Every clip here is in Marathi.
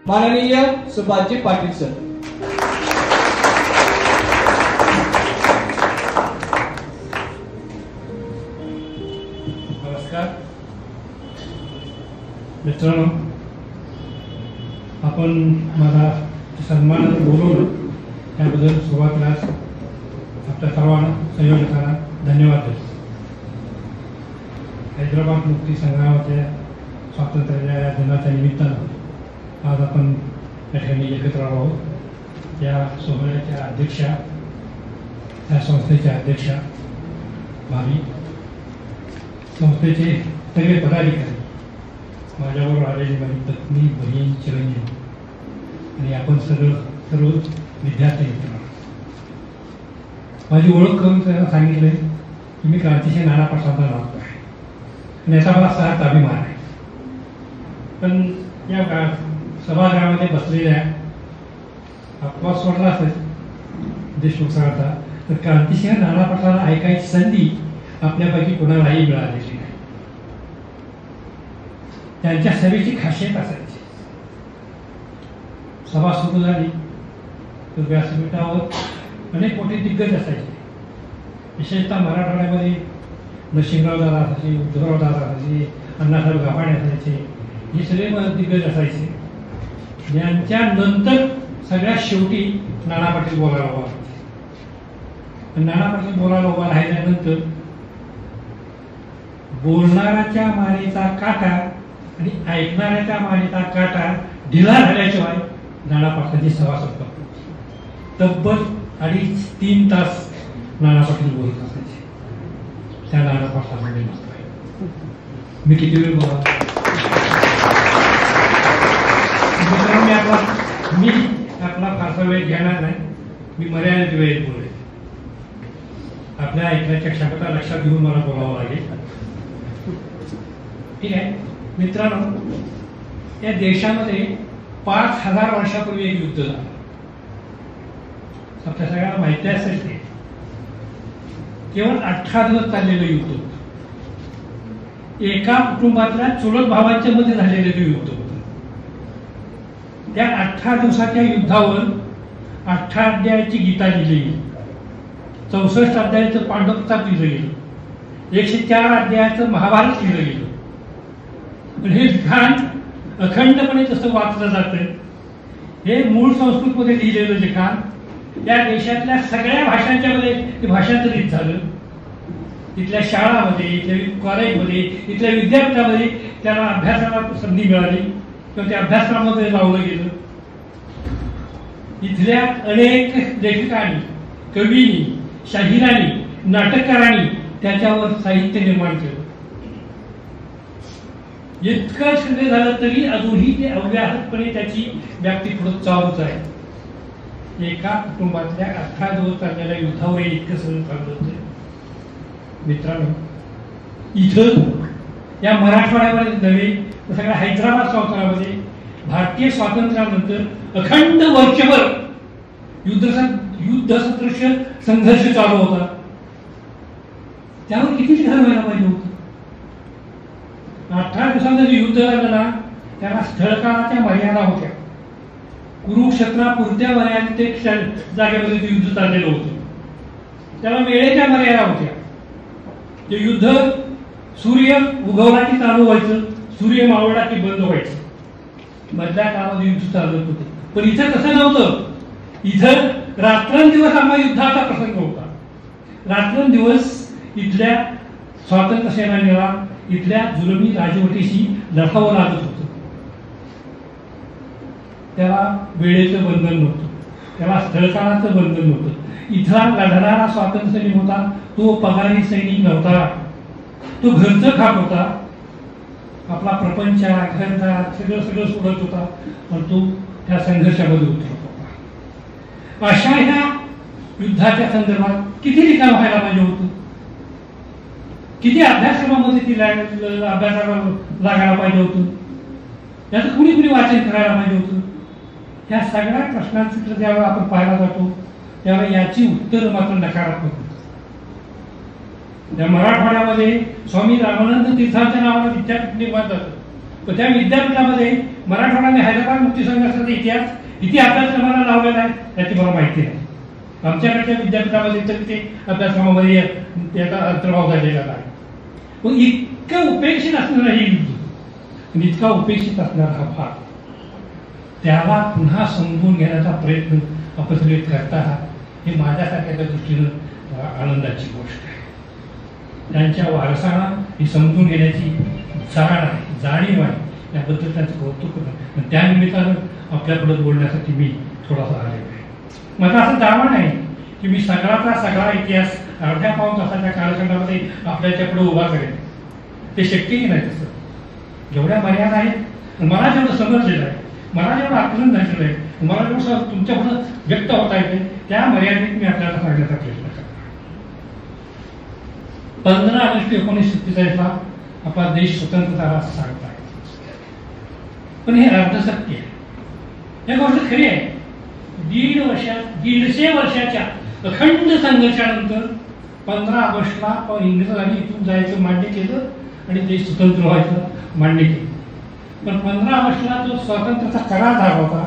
माननीय सुभाषजी पाटील सर. नमस्कार मित्रांनो, आपण मला सन्मानाने बोलवलं त्याबद्दल सुरुवातीलाच आपल्या सर्वांना संयोजकांना धन्यवाद देतो. हैदराबाद मुक्ती संग्रामाच्या स्वातंत्र्याच्या दिनाच्या निमित्तानं आज आपण या ठिकाणी एकत्र आहोत. या सोहळ्याच्या अध्यक्षा, या संस्थेच्या अध्यक्षा, भावी संस्थेचे सगळे पदाधिकारी, माझ्याबरोबर आलेली माझी पत्नी, बहीण, चिरंजीव आणि आपण सर्व विद्यार्थी मित्र. माझी ओळख करून त्यांना सांगितलं की मी क्रांतिसिंह नाना प्रसादला राहतो आहे आणि याचा मला सहज अभिमान आहे. पण या सभागृहामध्ये बसलेल्या अपवाद सोडला असेल देशमुख सरांचा, तर क्रांतिसिंह नाना प्रसादला ऐकायची संधी आपल्यापैकी कोणालाही मिळालेली नाही. त्यांच्या सभेची खासियत असायची, सभा सुरू झाली तर व्यासपीठावर अनेक मोठे दिग्गज असायचे. विशेषतः मराठवाड्यामध्ये नरसिंहराव दादा असायचे, उद्धवराव दादा असायचे, अण्णासाहेब गाभाणे असायचे, हे सगळे दिग्गज असायचे. यांच्या नंतर सगळ्यात शेवटी नाना पाटील बोलायला उभा होते. नाना पाटील बोलायला उभा राहिल्यानंतर बोलणाऱ्याच्या मानेचा काटा आणि ऐकणाऱ्याच्या मानेचा काटा ढिला झाल्याशिवाय नाना पाटलांची सभा संपत. तब्बल 2.5-3 तास नाना पाटील बोलत असायचे. त्या नाना पाटलांमध्ये मी किती वेळ बोला, मी आपला फारसा वेळ घेणार नाही. मी मर्यादित वेळेत बोलेन. आपल्या ऐकण्याच्या क्षमता लक्षात घेऊन मला बोलावं लागेल. ठीक आहे मित्रांनो, या देशामध्ये 5000 वर्षापूर्वी एक युद्ध झालं. आपल्या सगळ्यांना माहिती असेल ते केवळ 18 दिवस चाललेलं युद्ध होतं. एका कुटुंबातल्या चुलत भावांच्या मध्ये झालेलं युद्ध होतं. त्या 18 दिवसाच्या युद्धावर 18 अध्यायाची गीता लिहिली गेली, 64 अध्यायाचं पांडवप्रताप लिहिलं गेलं, 104 अध्यायाचं महाभारत लिहिलं गेलं. पण हे लिखाण अखंडपणे जसं वाचलं जातं, हे मूळ संस्कृतमध्ये लिहिलेलं लिखाण या देशातल्या सगळ्या भाषांच्या मध्ये ते भाषांतरित झालं. तिथल्या शाळामध्ये, इथल्या कॉलेजमध्ये, इथल्या विद्यापीठामध्ये त्याला अभ्यासाला संधी मिळाली किंवा त्या अभ्यासक्रमामध्ये लावलं गेलं. इथल्या अनेक लेखकांनी, कवींनी, शाहिरांनी, नाटककारांनी त्याच्यावर साहित्य निर्माण केलं. इतकं सगळं झालं तरी अजूनही ते अव्याहतपणे त्याची व्याप्ती पुढे चालूच आहे. एका कुटुंबातल्या 18 दिवस चाललेल्या युद्धावर इतकं सगळं चाललं होतं. मित्रांनो, इथं या मराठवाड्यामध्ये नव्हे तर सगळ्या हैदराबाद संस्थानामध्ये भारतीय स्वातंत्र्यानंतर अखंड वर्षभर युद्ध सदृश संघर्ष चालू होता. त्यावर किती लिखाण व्हायला पाहिजे होतं. 18 दिवसांचं जे युद्ध झालं ना, त्याला स्थळकाळाच्या मर्यादा होत्या. कुरुक्षेत्रापुरत्या मर्यादित जागेमध्ये ते युद्ध चाललेलं होतं. त्याला वेळेच्या मर्यादा होत्या. ते युद्ध सूर्य उगवला की चालू व्हायचं, सूर्य मावळला की बंद व्हायचं. मधल्या काळामध्ये युद्ध चालत होतं. पण इथं तसं नव्हतं. इथं रात्रंदिवस आम्हा युद्धाचा प्रसंग होता. रात्रंदिवस इथल्या स्वातंत्र्य सेनानीला इथल्या जुलमी राजवटीशी लढावं लागत होतं. त्याला वेळेचं बंधन नव्हतं, त्याला स्थळकाळाचं बंधन नव्हतं. इथला लढणारा स्वातंत्र्य सैनिक होता, तो पगारी सैनिक नव्हता. तो घरचं खात होता, आपला प्रपंच, घरदार सगळं सोडत होता, पण तो त्या संघर्षामध्ये उतरत होता. अशा ह्या युद्धाच्या संदर्भात किती लिखाण व्हायला पाहिजे होतं, किती अभ्यासक्रमामध्ये ती अभ्यासाला लागायला पाहिजे होतं, त्याचं कुणी कुणी वाचन करायला पाहिजे होतं. या सगळ्या प्रश्नांचं ज्यावेळेला आपण पाहायला जातो त्यावेळेला याची उत्तर मात्र नकारात्मक होतं. त्या मराठवाड्यामध्ये स्वामी रामानंद तीर्थांच्या नावानं विद्यापीठ निर्माण झालं. पण त्या विद्यापीठामध्ये मराठवाडा आणि हैदराबाद मुक्तीसंघर्षाचा इतिहास किती अभ्यासक्रमाला लावलेला आहे याची मला माहिती नाही. आमच्याकडच्या विद्यापीठामध्ये तर ते अभ्यासक्रमामध्ये त्याचा अंतर्भाव झालेला आहे. पण इतकं उपेक्षित असणारं हे युद्ध आणि इतका उपेक्षित असणारा हा भाग, त्याला पुन्हा समजून घेण्याचा प्रयत्न आपण करता आहात हे माझ्यासारख्याच्या दृष्टीनं आनंदाची गोष्ट आहे. त्यांच्या वारसाला ही समजून घेण्याची जाण आहे, जाणीव आहे, याबद्दल त्यांचं कौतुक करतो. त्या निमित्तानं आपल्याकडे बोलण्यासाठी मी थोडासा आलेलो आहे. माझा असं दावा नाही की मी सगळाचा सगळा इतिहास अर्ध्या पाऊण तासाच्या कालखंडामध्ये आपल्याच्या पुढे उभा करेन. ते शक्यही नाही. तसं जेवढ्या मर्यादा आहेत, मला जेवढं समजलेलं आहे, मला जेवढं आकलन झालेलं आहे, मला जेवढं तुमच्या पुढं व्यक्त होता येते, त्या मर्यादेत मी आपल्याला सांगण्याचा प्रयत्न करतो. 15 ऑगस्ट 1947ला आपला देश स्वतंत्र झाला असं सांगत आहे. पण हे अर्धसत्य आहे. ही गोष्ट खरी आहे. 150 वर्षाच्या अखंड संघर्षानंतर 15 ऑगस्टला इंग्रजांनी इथून जायचं मान्य केलं आणि देश स्वतंत्र व्हायचं मान्य केलं. पण 15 ऑगस्टला जो स्वातंत्र्याचा करार झाला होता,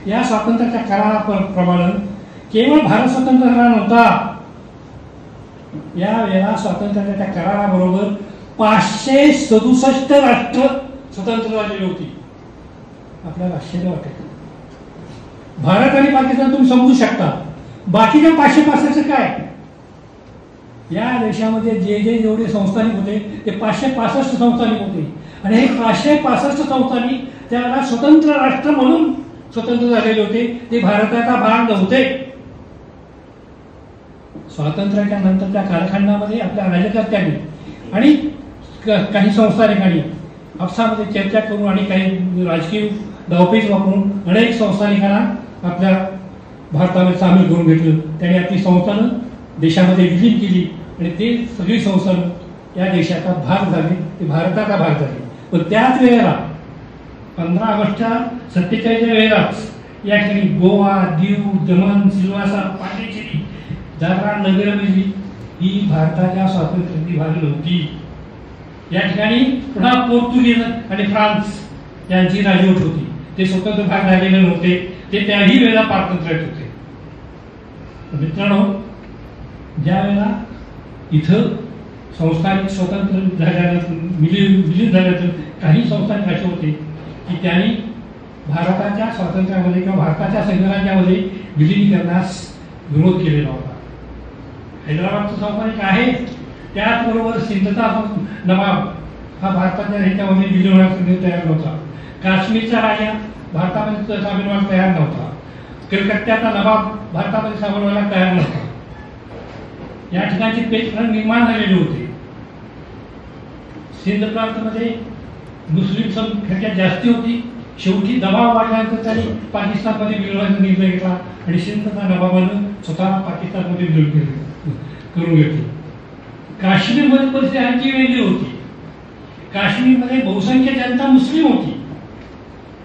या स्वातंत्र्याच्या कराराप्रमाणे केवळ भारत स्वतंत्र झाला नव्हता. या वेळेला स्वातंत्र्याच्या कराराबरोबर 567 राष्ट्र स्वतंत्र झालेली होती. आपल्याला आश्चर्य वाटत. भारत आणि पाकिस्तान तुम्ही समजू शकता. बाकीच्या 565 काय, या देशामध्ये जे जेवढे संस्थानिक होते ते 565 संस्थानिक होते. आणि हे 565 संस्थानिक त्याला स्वतंत्र राष्ट्र म्हणून स्वतंत्र झालेले होते. ते भारताचा भाग नव्हते. स्वातंत्र्याच्या नंतरच्या कालखंडामध्ये आपल्या राज्यकर्त्यांनी आणि काही संस्थानिकांनी आपसामध्ये चर्चा करून आणि काही राजकीय धावपेच वापरून अनेक संस्थानिकांना आपल्या भारतामध्ये सामील करून घेतलं. त्यांनी आपली संस्थानं देशामध्ये विलीन केली आणि ते सगळी संस्थानं या देशाचा भाग झाले, ते भारताचा भाग झाले. पण त्याच वेळेला 15 ऑगस्टच्या 47च्या वेळेलाच या ठिकाणी गोवा, दीव, दमण, सिल्वासा, पांडिचेरी, दादरा नगर हवेली ही भारताच्या स्वातंत्र्याची भाग नव्हती. या ठिकाणी पुन्हा पोर्तुगीज आणि फ्रान्स यांची राजवट होती. ते स्वतंत्र भाग झालेले नव्हते. ते त्याही वेळेला पारतंत्र्यात होते. मित्रांनो, ज्या वेळेला इथं संस्थानिक स्वतंत्र झाल्यानंतर विलीन झाल्यानंतर काही संस्थानिक असे होते की त्यांनी भारताच्या स्वातंत्र्यामध्ये किंवा भारताच्या संघराज्यामध्ये विलीनीकरणास विरोध केलेला होता. हैदराबादचं संस्थानिक आहे, त्याचबरोबर सिंधचा नवाब हा भारताच्या ह्याच्यामध्ये विलीन होण्यासाठी तयार नव्हता. काश्मीरचा राजा भारतामध्ये सामील व्हायला तयार नव्हता. कलकत्त्याचा नवाब भारतामध्ये सामील व्हायला तयार नव्हता. या ठिकाणचे पेच निर्माण झालेले होते. सिंध प्रांतामध्ये मुस्लिम संख्या जास्ती होती. शेवटी दबाव वाढल्यानंतर त्यांनी पाकिस्तानमध्ये विलीनाचा निर्णय घेतला आणि सिंधच्या नवाबानं स्वतः पाकिस्तानमध्ये विलीन करून घेतलं. काश्मीरमध्ये परिस्थिती आणखी वेगळी होती. काश्मीरमध्ये बहुसंख्य जनता मुस्लिम होती,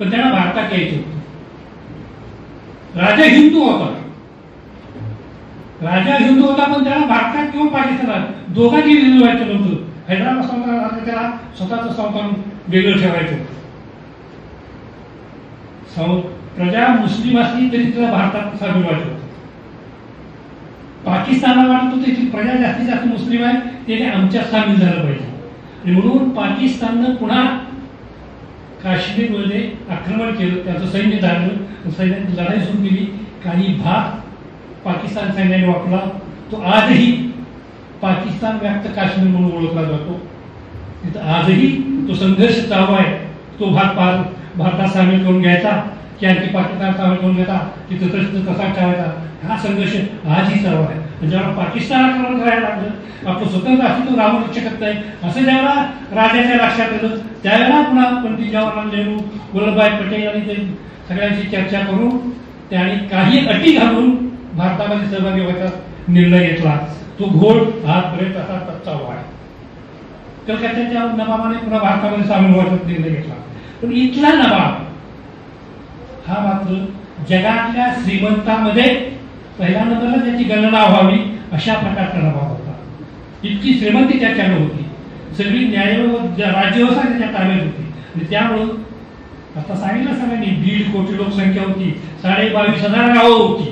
पण त्यांना भारतात यायचं होतं. राजा हिंदू होता. पण त्याला भारतात किंवा पाकिस्तानात दोघांची विलीन व्हायचं नव्हतं. हैदराबाद संस्थान त्याला स्वतःचं संस्थान वेगळं ठेवायचं होतं. प्रजा मुस्लिम असली तरी तिला भारतात सामील व्हायचं होतं. पाकिस्तानला वाटत होतं की प्रजा जास्तीत जास्त मुस्लिम आहे, त्याने आमच्यात सामील झालं पाहिजे. आणि म्हणून पाकिस्ताननं पुन्हा काश्मीरमध्ये आक्रमण केलं, त्याचं सैन्य धाडलं, सैन्याची लढाई सुरू केली. काही भाग पाकिस्तान सैन्याने वापरला. तो आजही पाकिस्तान व्याप्त काश्मीर म्हणून ओळखला जातो. तिथं आजही तो संघर्ष चालू आहे. तो भाग भारतात सामील करून घ्यायचा की आणखी पाकिस्तान सामील करून घ्यायचा, तिथं कसा ठेवायचा, हा संघर्ष आजही चालू आहे. जेव्हा पाकिस्तान आक्रमण करायला लागलं, आपलं स्वतंत्र अस्तित्व राहू शकत नाही असं जेव्हा राजाच्या लक्षात आलं, त्यावेळेला पुन्हा पंडित जवाहरलाल नेहरू, वल्लभभाई पटेल आणि ते सगळ्यांची चर्चा करून त्यांनी काही अटी घालून भारतामध्ये सहभागी व्हायचा निर्णय घेतला. तो घोळ आजपर्यंत असा चालू आहे. कलकत्त्याच्या नवाबाने पुन्हा भारतामध्ये सामील व्हायचा निर्णय घेतला. पण इथला नवाब हा मात्र जगातल्या श्रीमंतांमध्ये पहिल्या नंबरला त्याची गणना व्हावी अशा प्रकारचा नवाब होता. इतकी श्रीमंती त्याच्याकडे होती. सगळी राज्यव्यवस्था त्याच्या ताब्यात होती. आणि त्यामुळं आता सांगितलं सगळ्यांनी 1.5 कोटी लोकसंख्या होती, 22,500 गावं होती.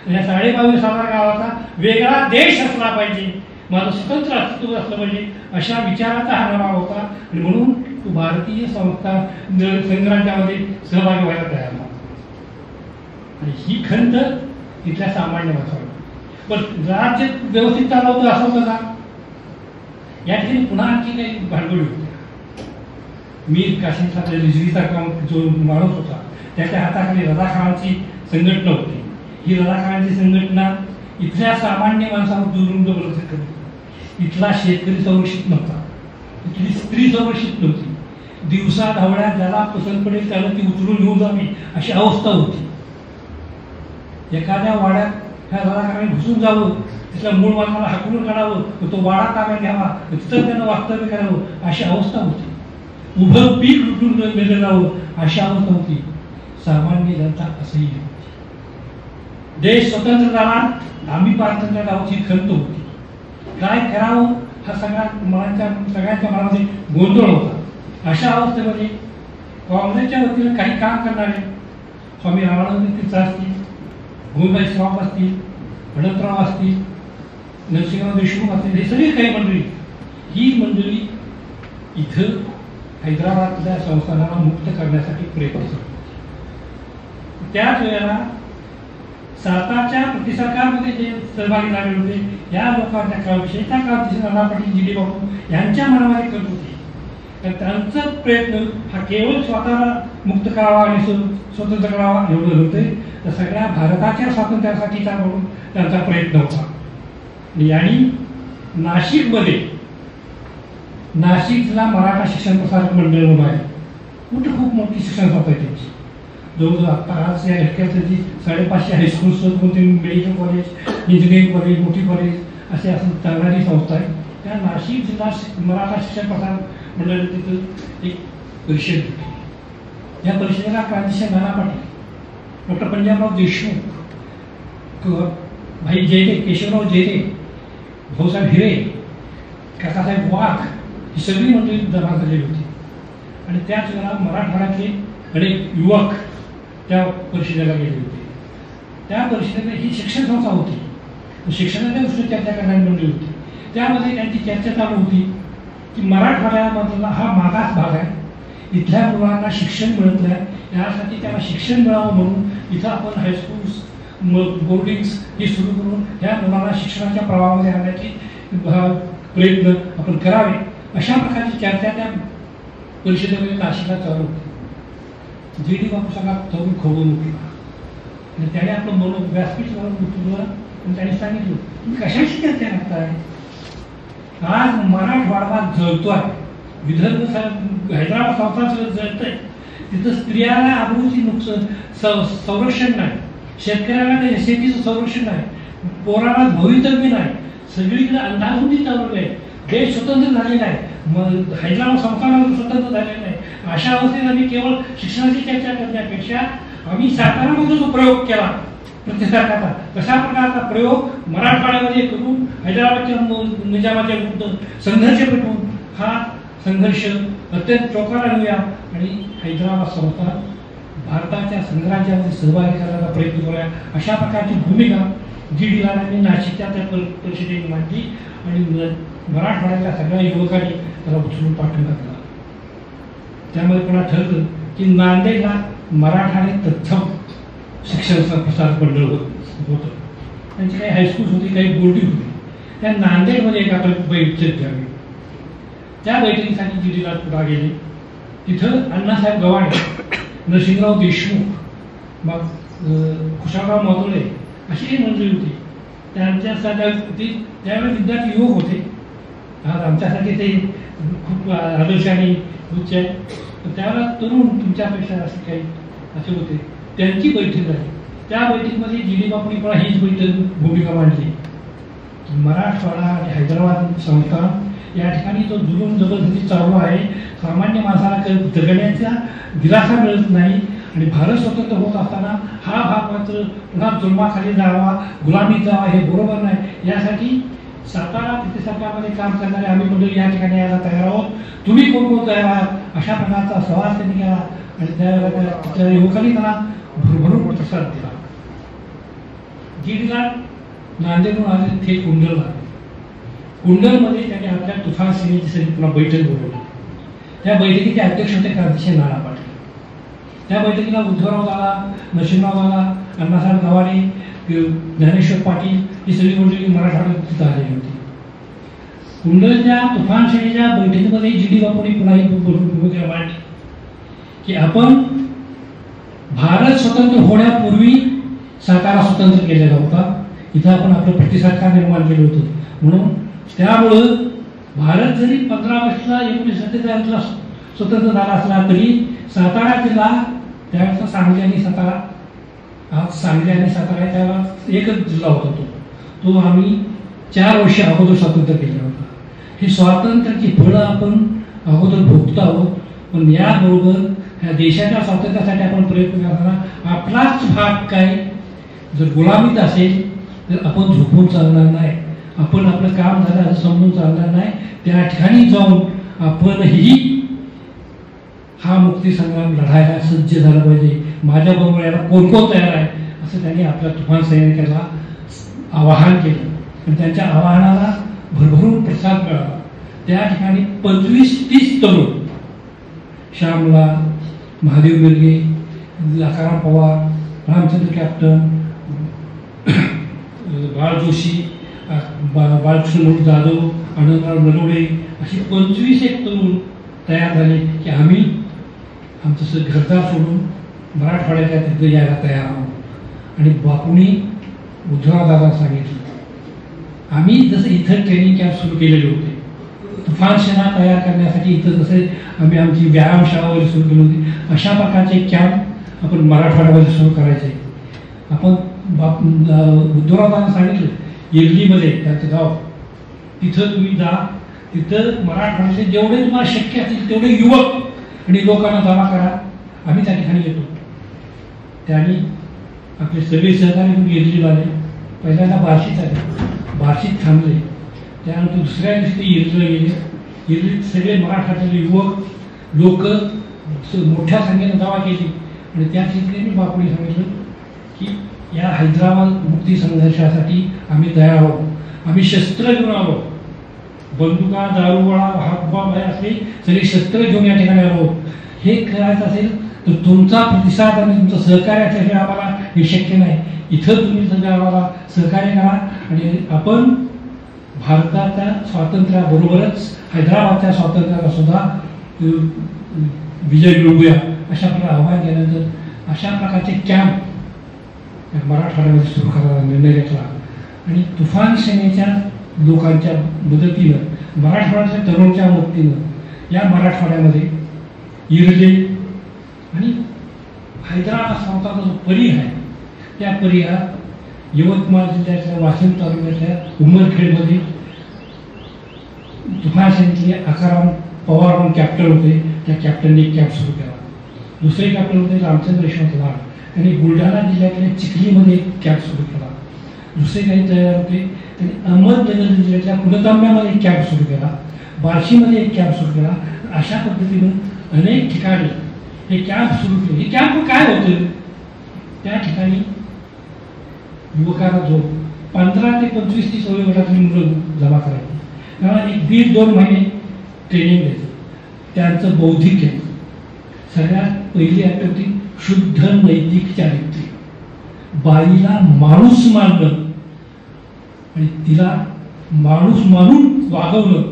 आणि या 22,500 गावाचा वेगळा देश असला पाहिजे, माझं स्वतंत्र अस्तित्व असलं पाहिजे, अशा विचाराचा हा नवा होता. आणि म्हणून तो भारतीय संघराज्यामध्ये सहभागी व्हायला तयार झाला. आणि ही खंत तिथल्या सामान्य माणसाला. पण राज्य व्यवस्थित चालवतं असं होतं का? या ठिकाणी पुन्हा आणखी काही भानगडी होती. मीर कासिमचा रिजवीचा जो माणूस होता त्याच्या हाताखाली रझाखानाची संघटना होती. ही रझाखानाची संघटना इथल्या सामान्य माणसावर दुरून जबरदस्ती करत होती. इथला शेतकरी संरक्षित नव्हता, इथली स्त्री संरक्षित नव्हती. दिवसा ढवळ्यात ज्याला पसंत पडेल त्याला ती उचलून घेऊन जावी अशी अवस्था होती. एखाद्या वाड्यात ह्या रझाखानाने घुसून जावं, तिथल्या मूळ माणसाला हाकलून काढावं, तो वाडा ताब्यात घ्यावा, तिथं त्यानं वास्तव्य करावं अशी अवस्था होती. उभं पीक लुटून नेलं जावं अशी अवस्था होती. सामान्य जनता असंही होती. देश स्वतंत्र झाला, आम्ही पारतंत्र्य गावची खंत होती. काय करावं हा सगळ्यांच्या मनामध्ये गोंधळ होता. अशा अवस्थेमध्ये काँग्रेसच्या वतीने काही काम करणारे स्वामी रामानंद तीर्थ असतील, गोविंदभाई श्रॉफ असतील, भडतराव असतील, नरसिंहराव देशमुख असतील, हे सगळी काही मंडळी, ही मंडळी इथं हैदराबादच्या संस्थानाला मुक्त करण्यासाठी प्रयत्न करत. त्याच वेळेला सातारच्या प्रतिसरकारमध्ये जे सहभागी झाले होते या लोकांच्या काळाविषयी त्या काळात नाना पाटील, जी डी बापू यांच्या मनामध्ये करत होते. तर त्यांचा प्रयत्न हा केवळ स्वतःला मुक्त करावा आणि स्वतंत्र करावा एवढं होते, तर सगळ्या भारताच्या स्वातंत्र्यासाठीचा म्हणून त्यांचा प्रयत्न होता. आणि नाशिकला मराठा शिक्षण प्रसारक मंडळ म्हणून आहे. खूप मोठी शिक्षण संस्था आहे त्यांची. जवळजवळ आता आज या ह्याच्यासाठी 550 हायस्कूल्स, कोणते मेडिकल कॉलेज, इंजिनिअरिंग कॉलेज, मोठी कॉलेज असे असं चालणारी संस्था आहे. त्या नाशिक जिल्हा मराठा शिक्षण प्रसारक मंडळ तिथं एक परिषद होती. या परिषदेला क्रांतिसिंह नाना पाटील, डॉक्टर पंजाबराव देशमुख, भाई जयते, केशवराव जयते, भाऊसाहेब हिरे, काकासाहेब वाघ ही सगळी मंडळी जमा झालेली होती. आणि त्याच वेळेला मराठवाड्यातले अनेक युवक त्या परिषदेला गेले होते. त्या परिषदेला ही शिक्षण संस्था होती, शिक्षणाच्या दृष्टीने चर्चा करणारी मंडळी होती. त्यामध्ये त्यांची चर्चा चालू होती की मराठवाड्यामधला हा मागास भाग आहे, इथल्या मुलांना शिक्षण मिळत नाही, यासाठी त्याला शिक्षण मिळावं म्हणून इथं आपण हायस्कूल्स, बोर्डिंग्स हे सुरू करून ह्या मुलांना शिक्षणाच्या प्रवाहामध्ये आणण्याची प्रयत्न आपण करावे, अशा प्रकारची चर्चा त्या परिषदेमध्ये नाशिकला चालू होती. जी डी बापू सगळा तरुण खवळून उठला आणि त्याने आपलं व्यासपीठ उठवलं आणि त्याने सांगितलं, तुम्ही कशाशी चर्चा करताय? आज मराठवाडा जळतोय, विदर्भ हैदराबाद संस्थान जळतंय, तिथं स्त्रियाला आबरूची संरक्षण नाही, शेतकऱ्याला शेतीचं संरक्षण नाही, पोराला भवितव्य नाही, सगळीकडे अंधाधुंदी चालवली आहे, देश स्वतंत्र झालेला आहे, हैदराबाद संस्थानाला स्वतंत्र झालेलं नाही. अशा अवस्थेत आम्ही केवळ शिक्षणाची चर्चा करण्यापेक्षा आम्ही सातारामध्ये जो प्रयोग केला प्रतिसादाचा, तशा प्रकारचा प्रयोग मराठवाड्यामध्ये करून हैदराबादच्या निजामाच्या विरुद्ध संघर्ष पेटवून हा संघर्ष अत्यंत चोखाला नेऊया आणि हैदराबाद संस्थान भारताच्या संघराज्यामध्ये सहभागी करण्याचा प्रयत्न करूया, अशा प्रकारची भूमिका जी डी लालांनी नाशिकच्या त्या परिषदेने मांडली आणि मराठवाड्याच्या सगळ्या युवकांनी त्याला उचलून पाठिंबा दिला. त्यामध्ये पुन्हा ठरलं की नांदेडला मराठा आणि तत्सम शिक्षण प्रसार मंडळ होतं. त्यांची काही हायस्कूल्स होती, काही बोर्डिंग होती. त्या नांदेडमध्ये एक आपण बैठक घ्यावी. त्या बैठकीसाठी जी डी लाल पुढे गेले. तिथं अण्णासाहेब गवाणे, नरसिंहराव देशमुख, मग खुशालराव मोदोळे अशी काही मंडळी होती. त्यांच्यासाठी त्यावेळेस विद्यार्थी युवक होते. आज आमच्यासाठी ते खूप आदर्श आणि उच्च आहे, पण त्यावेळेला तरुण तुमच्यापेक्षा असे काही असे होते. त्यांची बैठक झाली. त्या बैठकीमध्ये जी डी बापूंनी पण हीच भूमिका मांडली. मराठवाडा आणि हैदराबाद संस्थान या ठिकाणी जो जुलूम जबरदस्ती चालू आहे, सामान्य माणसाला जगण्याचा दिलासा मिळत नाही आणि भारत स्वतंत्र होत असताना हा भाग मात्र पुन्हा जुलमाखाली जावा, गुलामीत जावा, हे बरोबर नाही. यासाठी सातारा प्रतिसादामध्ये काम करणारे आम्ही मंडळी या ठिकाणी यायला तयार आहोत, तुम्ही कोण कोण तयार आहात, अशा प्रकारचा सवाल त्यांनी केला आणि त्या युवकांनी त्यांना भरभरून प्रतिसाद दिला. दीडला नांदेडहून आले थेट कुंडलला. कुंडलमध्ये त्यांनी आपल्या तुफान सेनेची सगळी पुन्हा बैठक बोलवली. त्या बैठकीचे अध्यक्ष होते क्रांतिसिंह नाना पाटील. त्या बैठकीला उद्धवराव दादा, नरसिंहराव दादा, अण्णासाहेब गवाणे, ज्ञानेश्वर पाटील ही सगळी मंडळी मराठवाड्यात तिथं आलेली होती. कुंडलच्या तुफान सेनेच्या बैठकीमध्ये जी डी बापूंनी पुन्हा ही भूमिका मांडली की आपण भारत स्वतंत्र होण्यापूर्वी सातारा स्वतंत्र केलेला होता, इथं आपण आपलं प्रतिसाद का निर्माण केलं होतं. म्हणून त्यामुळं भारत जरी 15 ऑगस्टला 1947ला स्वतंत्र झाला असला तरी सातारा जिल्हा त्यावेळेचा सांगली आणि सातारा, आज सांगली आणि सातारा त्याला एकच जिल्हा होता. तो आम्ही 4 वर्ष अगोदर स्वातंत्र्य केलं होतं. ही स्वातंत्र्याची फळं आपण अगोदर भोगतो आहोत, पण याबरोबर ह्या देशाच्या स्वातंत्र्यासाठी आपण प्रयत्न करताना आपलाच भाग काय जर गुलामीत असेल तर आपण झोपून चालणार नाही, आपण आपलं काम झालं असं समजून चालणार नाही. त्या ठिकाणी जाऊन आपणही हा मुक्ती संग्राम लढायला सज्ज झाला पाहिजे. माझ्याबरोबर याला कोण कोण तयार आहे असं त्यांनी आपल्या तुफान सैनिकाला आवाहन केलं आणि त्यांच्या आवाहनाला भरभरून प्रतिसाद मिळाला. त्या ठिकाणी 25-30 तरुण, श्यामलाल, महादेव मिरगे, लकाराम पवार, रामचंद्र कॅप्टन, बाळ जोशी, बाळकृष्ण जाधव, आनंदराव नरोडे अशी 25 तरुण तयार झाले की आम्ही आमचं घरदार सोडून मराठवाड्याच्या तिथं यायला तयार आहोत. आणि बापूंनी उद्धवराव दादा सांगितलं, आम्ही जसं इथं ट्रेनिंग कॅम्प सुरू केलेले होते, तुफान सेना तयार करण्यासाठी इथं जसे आम्ही आमची व्यायामशाळा वगैरे सुरू केली होती, अशा प्रकारचे कॅम्प आपण मराठवाड्यामध्ये सुरू करायचे. आपण उद्धवराव दादा सांगितलं येरलीमध्ये त्याचं गाव, तिथं तुम्ही जा, तिथं मराठवाड्याचे जेवढे तुम्हाला शक्य असतील तेवढे युवक आणि लोकांना जमा करा, आम्ही त्या ठिकाणी येतो. त्यांनी आपले सगळे सहकारी म्हणून येरलीला आले. पहिल्यांदा बार्शीत आले, बार्शीत थांबले. त्यानंतर दुसऱ्या दिवशी येरलीला गेले. येरलीत सगळे मराठवाड्यातले युवक लोक मोठ्या संख्येने जमा केली आणि त्या ठिकाणी बापूंनी सांगितलं की या हैदराबाद मुक्ती संघर्षासाठी आम्ही तयार आहोत, आम्ही शस्त्र घेऊन आलो, बंदुका, दारूगोळा, हातबॉम्ब असे सगळे शस्त्र घेऊन या ठिकाणी आलो. हे करायचं असेल तर तुमचा प्रतिसाद आणि तुमचं सहकार्य असल्याशिवाय आम्हाला हे शक्य नाही. इथं तुम्ही सगळं आम्हाला सहकार्य करा आणि आपण भारताच्या स्वातंत्र्याबरोबरच हैदराबादच्या स्वातंत्र्याला सुद्धा विजय मिळवूया अशा प्रकारे आव्हान केल्यानंतर अशा प्रकारचे कॅम्प मराठवाड्यामध्ये सुरू करायला निर्णय घेतला. आणि तुफान सेनेच्या लोकांच्या मदतीनं, मराठवाड्याच्या तरुणांच्या मदतीनं या मराठवाड्यामध्ये इरले आणि हैदराबाद संस्थाचा जो परी आहे त्या परिहार यवतमाळ जिल्ह्यातल्या वाशिम तालुक्यातल्या उमरखेडमध्ये तुफान सेनेतले आकाराम पवार म्हणून कॅप्टन होते, त्या कॅप्टनने कॅम्प सुरू केला. दुसरे कॅप्टन होते रामचंद्र यशवंत लाड, त्यांनी बुलढाणा जिल्ह्यातल्या चिखलीमध्ये एक कॅम्प सुरू केला. दुसरे काही तयार होते त्यांनी अहमदनगर जिल्ह्यातल्या कुलतांब्यामध्ये एक कॅम्प सुरू केला, बार्शीमध्ये एक कॅम्प सुरू केला. अशा पद्धतीनं अनेक ठिकाणी हे कॅम्प सुरू केले. हे कॅम्प काय होतं, त्या ठिकाणी युवकांना जो 15 ते 25-30 वयोगटातली मुलं जमा करायची, त्यांना 1-1.5-2 महिने ट्रेनिंग द्यायचं. त्यांचं बौद्धिक आहे, सगळ्यात पहिली ॲक्टिव्हिटी शुद्ध नैतिक चारित्र्य, बाईला माणूस मानणं आणि तिला माणूस मानून वागवणं,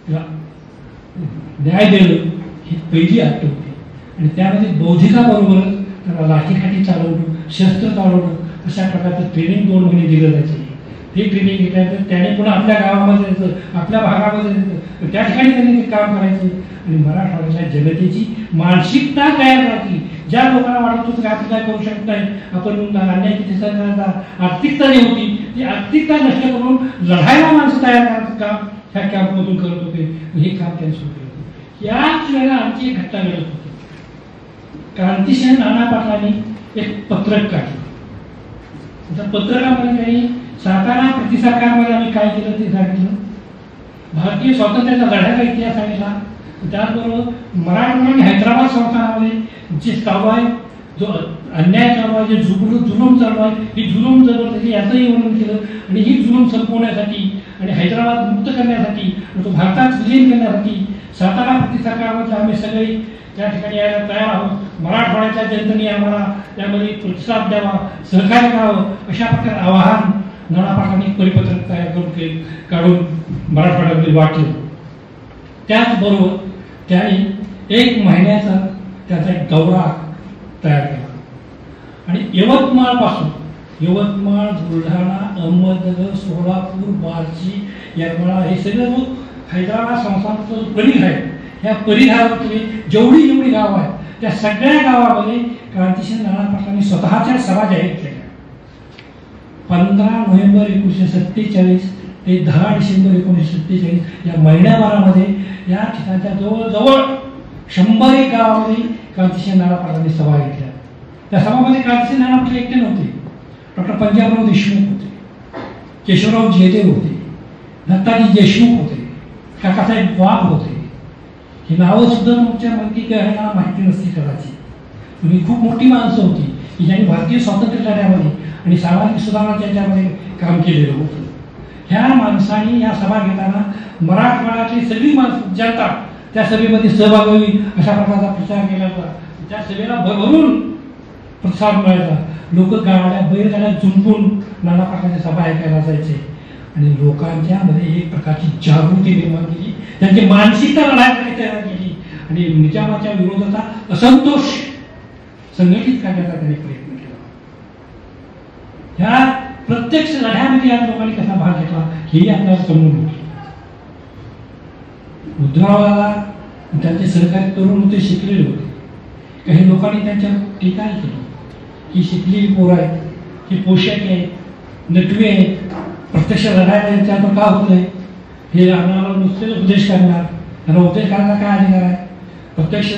तिला न्याय देणं ही पहिली ॲक्टिव्हिटी. आणि त्यामध्ये बौद्धिकाबरोबरच त्याला लाठीकाठी चालवणं, शस्त्र चालवणं अशा प्रकारचं ट्रेनिंग 2 महिने दिलं जायचं. हे ट्रेनिंग घेतल्यानंतर त्याने पुन्हा आपल्या गावामध्ये यायचं, आपल्या भागामध्ये यायचं, त्या ठिकाणी त्यांनी ते काम करायचं आणि मराठवाड्याच्या जनतेची मानसिकता तयार करायची. ज्या लोकांना वाटत होतं की आपण काय करू शकत नाही, आपण अन्याय किती सरकारचा आर्थिकता जी होती ती आर्थिकता नष्ट करून लढायला माणसं तयार करायचं काम ह्या कॅम्पमधून करत होते. हे काम त्यांनी सुरू केलं होतं. याच वेळेला आणखी एक घटना घडत होती. क्रांतिसिंह नाना पाटलांनी एक पत्रक काढलं. त्या पत्रकामध्ये त्यांनी सातारा प्रतिसरकारमध्ये आम्ही काय केलं ते सांगितलं. भारतीय स्वातंत्र्याचा लढ्याचा इतिहास सांगितला. त्याचबरोबर मराठवाडा आणि हैदराबाद संस्थानामध्ये जे चालू आहे, जो अन्याय चालू आहे, जे जुलूम चालू आहे, ही जुलूम जबरदस्ती याचंही वर्णन केलं. आणि ही जुलूम संपवण्यासाठी आणि हैदराबाद मुक्त करण्यासाठी, तो भारतात विलीन करण्यासाठी सातारा प्रतिसरकारमध्ये आम्ही सगळे त्या ठिकाणी यायला तयार आहोत. मराठवाड्याच्या जनतेने आम्हाला त्यामध्ये प्रतिसाद द्यावा, सहकार्य करावं, अशा प्रकारे आवाहन नाना पाटलांनी परिपत्रक तयार करून काढून मराठवाड्यामध्ये वाटलं. त्याचबरोबर त्याने 1 महिन्याचा त्याचा एक दौरा तयार केला आणि यवतमाळ, बुलढाणा, अहमदनगर, सोलापूर, बार्शी, यवतमाळ हे सगळं जो हैदराबाद संस्थानाचा जो परिघ आहे, ह्या परिघावरती जेवढी गावं आहेत त्या सगळ्या गावामध्ये क्रांतिसिंह नाना पाटलांनी स्वतःच्या सभा जाहीर केल्या. 15 नोव्हेंबर 1947 ते 10 डिसेंबर 1947 या महिन्याभरामध्ये या ठिकाणच्या जवळजवळ 100 गावामध्ये क्रांतिसिंह नाना पाटलांनी सभा घेतल्या. त्या सभामध्ये क्रांतिसिंह नाना पाटील एकटे नव्हते. डॉक्टर पंजाबराव देशमुख होते, केशवराव जयदेव होते, दत्ताजी देशमुख होते, काकासाहेब वाघ होते. ही नावं सुद्धा तुमच्या माहिती नसती कदाचित. तुम्ही खूप मोठी माणसं होती की ज्यांनी भारतीय स्वातंत्र्य लढ्यामध्ये आणि सामाजिक सुधारणा त्याच्यामध्ये काम केलेलं होतं. ह्या माणसांनी या सभा घेताना मराठवाड्याची सगळी जनता त्या सभेमध्ये सहभागी होईल अशा प्रकारचा प्रचार केला होता. त्या सभेला भरभरून प्रतिसाद मिळायचा. लोक गाड्या बैलगाड्या जुंपून नाना पाटलांच्या सभा ऐकायला जायचे आणि लोकांच्या मध्ये एक प्रकारची जागृती निर्माण केली. त्यांची मानसिकता लढायसाठी तयार केली आणि निजामाच्या विरोधाचा असंतोष संघटित करण्याचा त्यांनी प्रयत्न केला. ह्या प्रत्यक्ष लढ्यामध्ये या लोकांनी कसा भाग घेतला हेही आपल्याला समजून होते. उद्धवरावाला त्यांचे सहकारी तरुण होते, शिकलेले होते. काही लोकांनी त्यांच्या टीकाही केली की शिकलेली पोरं आहेत, ही पोषक आहेत, नटवी आहेत, प्रत्यक्ष लढायला यांच्यातून का होत नाही, हे आम्हाला नुसते उपदेश करणार. त्यांना उपदेश करायचा काय अधिकार आहे? प्रत्यक्ष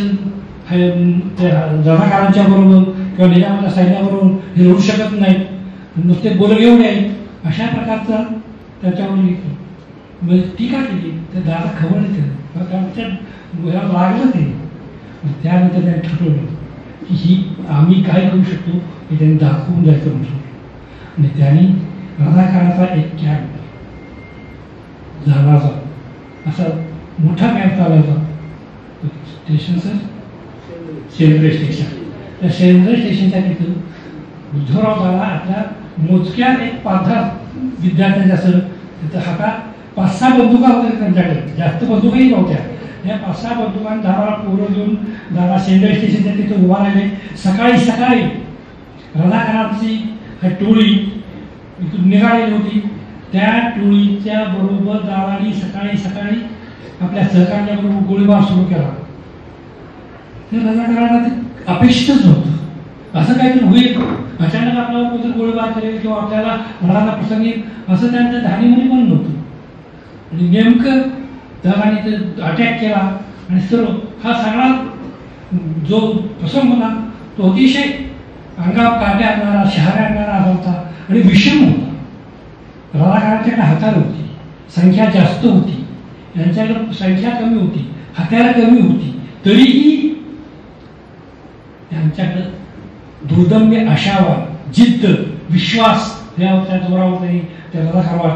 रझाकारांच्या बरोबर किंवा निजामाच्या सैन्याबरोबर हे लढू शकत नाहीत, नुसते बोल घेऊन आहेत, अशा प्रकारचा त्याच्यावर टीका केली. ते दादा खवळले त्यांच्या लागलं ते. त्यानंतर त्यांनी ठरवलं की ही आम्ही काय करू शकतो हे त्यांनी दाखवून जायचं म्हणून. आणि त्यांनी रझाकाराचा एक कॅम्प झाला असा मोठा कॅम्प चालायचा. Station sir Sendre station. त्या सेंद्रे स्टेशनच्या तिथं उद्धवराव दादा आपल्या मोजक्या एक 5-10 विद्यार्थ्यांच्या सर तिथं हातात 5-6 बंदुका होत्या त्यांच्याकडे, जास्त बंदुकाही नव्हत्या. या 5-6 बंदुकांनी दादाला पोरं घेऊन दादा सेंद्रे स्टेशनच्या तिथं उभा राहिले. सकाळी रझाकारांची टोळी निघालेली होती. त्या टोळीच्या बरोबर दादानी सकाळी आपल्या सहकार्याच्या बरोबर गोळीबार सुरू केला. ते रझाकारांना ते अपेक्षितच नव्हतं. असं काहीतरी होईल, अचानक आपल्याला कोणतरी गोळीबार करेल किंवा आपल्याला लढायला प्रसंग येईल असं त्यांच्या धानीमध्ये पण नव्हतं. आणि नेमकं दादाने ते अटॅक केला आणि सर्व हा सगळा जो प्रसंग होता तो अतिशय अंगावर काटे आणणारा, शहारे आणणारा होता आणि विषम होता. रझाकारांच्याकडे हत्यार होती, संख्या जास्त होती, यांच्याकडे संख्या कमी होती, हत्यारं कमी होती, तरीही त्यांच्याकडे दुर्दम्य आशावाद, जिद्द, विश्वास या जोरावर त्यांनी त्या रझाकारावर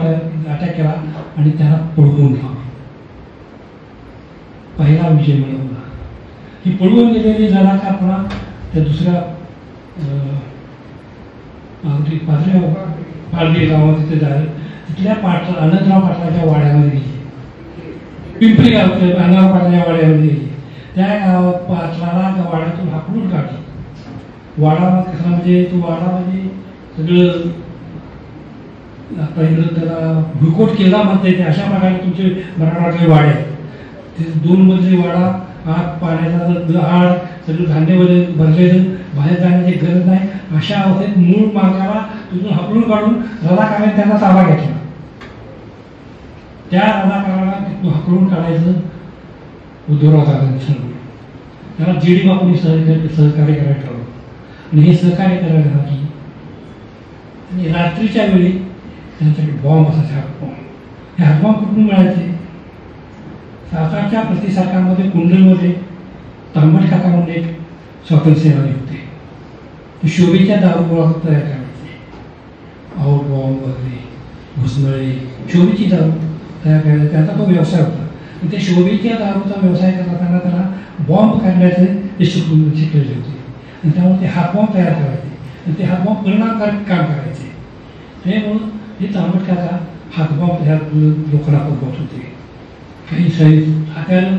अटॅक केला आणि त्यांना पळवून लावलं. पहिला विजय मिळवला. ही पळवून गेलेली रझाकार पुन्हा त्या दुसऱ्या पारडी गावात तिथे झाले. तिथल्या आनंदराव पाटलाच्या वाड्यामध्ये गेली. पिंपरी गावच्या आनंदराव पाटलाच्या वाड्यामध्ये गेली. त्या गावात पाटलाला त्या वाड्यातून हाकलून काढली. वाडा कसा म्हणजे तो वाडा म्हणजे सगळं आता इकडं त्याला भुईकोट केला म्हणता येते अशा प्रकारे तुमचे मराठवाड्यातले वाडे आहेत. ते 2 मजली वाडा, आत पाण्याचा आड, सगळं धान्य भरलेलं, बाहेर जाण्याची गरज नाही अशा अवस्थेत मूळ मार्गाला तिथून हाकलून काढून रझाकारांनी त्यांना ताबा घेतला. त्या रझाकाराला तिथून हाकलून काढायचं उद्धवराव दादांनी ठरवलं. त्याला जेडी बापूंनी सहकार्य करायला ठरवलं. आणि हे सहकार्य करायला की रात्रीच्या वेळी त्यांच्याकडे बॉम्ब असायचे, हातबॉम्ब. हे हातबॉम्ब कुठून मिळायचे? सातारच्या प्रतिसारकांमध्ये कुंडलमध्ये तांबट काका म्हणून एक स्वातंत्र्य सेनानी होते. ते शोभेच्या दारू गोळा तयार करायचे, आऊट बॉम्ब वगैरे, घुसमळे, शोभेची दारू तयार करायचा त्यांचा तो व्यवसाय होता. आणि त्या शोभेच्या दारूचा व्यवसाय करताना त्याला बॉम्ब काढण्याचे ते शिकलेले होते. आणि त्यामुळे ते हातबॉम्ब तयार करायचे आणि ते हातबॉम्ब परिणामकारक काम करायचे. त्यामुळं हे तांबट काका हातबॉम्ब ह्या लोकांना पोहोचवत होते. काही हात्याला